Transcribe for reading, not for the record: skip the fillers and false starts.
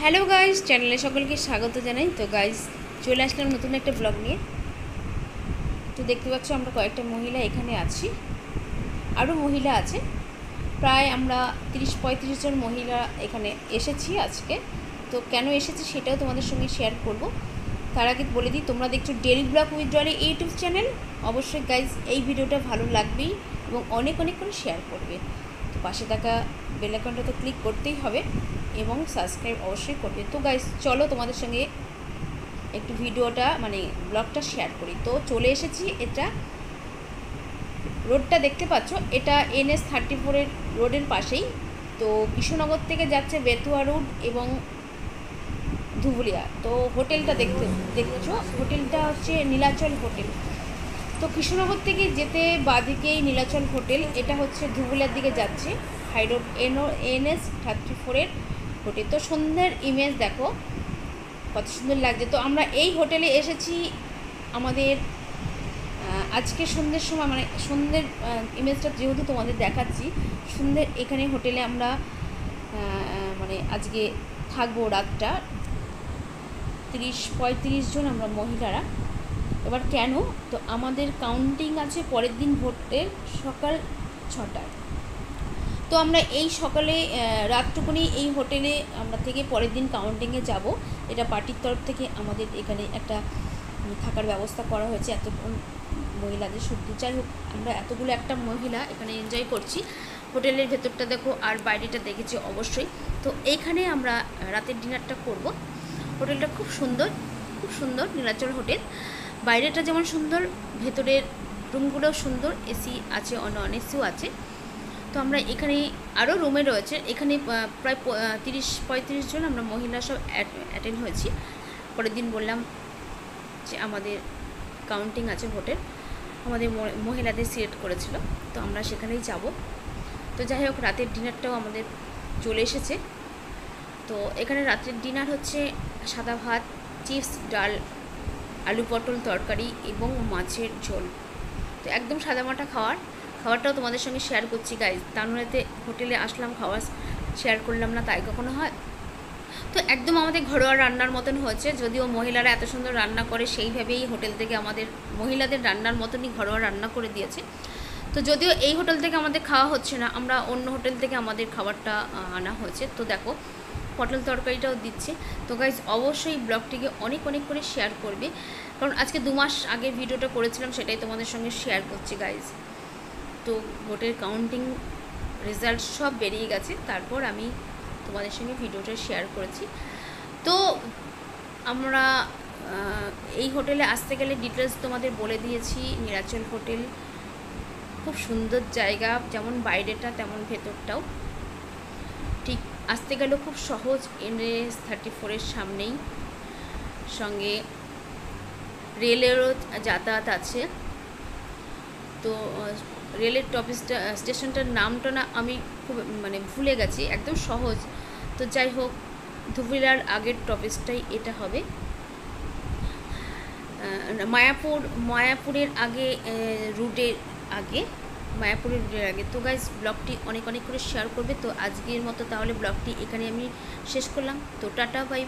Hello guys, চ্যানেলে সকলকে স্বাগত জানাই। তো গাইজ চলে আসলাম নতুন একটা ব্লগ নিয়ে। তো দেখতে পাচ্ছ আমরা কয়েকটা মহিলা এখানে আছি, আরও মহিলা আছে। প্রায় আমরা 30-35 জন মহিলা এখানে এসেছি আজকে। তো কেন এসেছি সেটাও তোমাদের সঙ্গে শেয়ার করব। তার আগে বলে দিই, তোমরা দেখছো daily blog with Dolly YouTube channel. অবশ্যই গাইজ এই ভিডিওটা ভালো লাগবেই এবং অনেক অনেক করে শেয়ার করবে। তো পাশে থাকা বেল আইকনটা তো ক্লিক করতেই হবে এবং সাবস্ক্রাইব অবশ্যই করবে। তো গাইজ চলো তোমাদের সঙ্গে একটু ভিডিওটা ব্লগটা শেয়ার করি। তো চলে এসেছি, এটা রোডটা দেখতে পাচ্ছ, এটা NH-34 রোডের পাশেই। তো কৃষ্ণনগর থেকে যাচ্ছে বেতুয়া রোড এবং ধুবুলিয়া। তো হোটেলটা দেখছো, হোটেলটা হচ্ছে নীলাচল হোটেল। তো কৃষ্ণনগর থেকে যেতে বাদিকেই নীলাচল হোটেল, এটা হচ্ছে ধুবুলিয়ার দিকে যাচ্ছে হাই রোড NH-34 হোটেল। তো সন্ধ্যের ইমেজ দেখো কত সুন্দর লাগছে। তো আমরা এই হোটেলে এসেছি আমাদের আজকে সন্ধ্যের সময়, সন্ধ্যের ইমেজটা যেহেতু তোমাদের দেখাচ্ছি, সন্ধ্যের এখানে হোটেলে আমরা আজকে থাকবো রাতটা। 30-35 জন আমরা মহিলারা। এবার কেন, তো আমাদের কাউন্টিং আছে পরের দিন ভোটের সকাল 6টায়। তো আমরা এই সকালে রাতটুকুনি এই হোটেলে আমরা থেকে পরের দিন কাউন্টিংয়ে যাব। এটা পার্টির তরফ থেকে আমাদের এখানে একটা থাকার ব্যবস্থা করা হয়েছে এত মহিলাদের শুধু। যাই হোক, আমরা এতগুলো একটা মহিলা এখানে এনজয় করছি। হোটেলের ভেতরটা দেখো আর বাইরেটা দেখেছি অবশ্যই। তো এইখানে আমরা রাতের ডিনারটা করব। হোটেলটা খুব সুন্দর, খুব সুন্দর নীলাচল হোটেল। বাইরেটা যেমন সুন্দর, ভেতরের রুমগুলোও সুন্দর, এসি আছে, নন এসিও আছে। তো আমরা এখানে আরও রুমে রয়েছে, এখানে প্রায় 30-35 জন আমরা মহিলা সব অ্যাটেন্ড হয়েছি। পরের দিন বললাম যে আমাদের কাউন্টিং আছে ভোটের, আমাদের মহিলাদের সিলেক্ট করেছিল, তো আমরা সেখানেই যাব। তো যাই হোক, রাতের ডিনারটাও আমাদের চলে এসেছে। তো এখানে রাতের ডিনার হচ্ছে সাদা ভাত, চিপস, ডাল, আলু পটল তরকারি এবং মাছের ঝোল। তো একদম সাদামাটা খাবারটাও তোমাদের সঙ্গে শেয়ার করছি গাইজ। তানুরাতে হোটেলে আসলাম, খাবার শেয়ার করলাম না তাই কখনো হয়? তো একদম আমাদের ঘরোয়া রান্নার মতন হয়েছে। যদিও মহিলারা এত সুন্দর রান্না করে, সেইভাবেই হোটেল থেকে আমাদের মহিলাদের রান্নার মতনই ঘরোয়া রান্না করে দিয়েছে। তো যদিও এই হোটেল থেকে আমাদের খাওয়া হচ্ছে না, আমরা অন্য হোটেল থেকে আমাদের খাবারটা আনা হয়েছে। তো দেখো পটল তরকারিটাও দিচ্ছে। তো গাইজ অবশ্যই ব্লগটিকে অনেক অনেক করে শেয়ার করবে, কারণ আজকে 2 মাস আগে ভিডিওটা করেছিলাম, সেটাই তোমাদের সঙ্গে শেয়ার করছি গাইজ। তো ভোটের কাউন্টিং রেজাল্ট সব বেরিয়ে গেছে, তারপর আমি তোমাদের সঙ্গে ভিডিওটা শেয়ার করেছি। তো আমরা এই হোটেলে আসতে গেলে ডিটেলস তোমাদের বলে দিয়েছি। নীলাচল হোটেল খুব সুন্দর জায়গা, যেমন বাইরেটা তেমন ভেতরটাও। ঠিক আসতে গেলেও খুব সহজ, NH-34 সামনেই, সঙ্গে রেলেরও যাতায়াত আছে। তো রেলের স্টেশনটার নামটা না আমি খুব ভুলে গেছি, একদম সহজ। তো যাই হোক, ধুবুলিয়ার আগের টপিসটাই এটা হবে। মায়াপুরের আগে রুটের আগে, মায়াপুরের রুটের আগে। তো গাইজ ব্লগটি অনেক অনেক করে শেয়ার করবে। তো আজকের মতো তাহলে ব্লগটি এখানে আমি শেষ করলাম। তো টাটা, বাই বাই।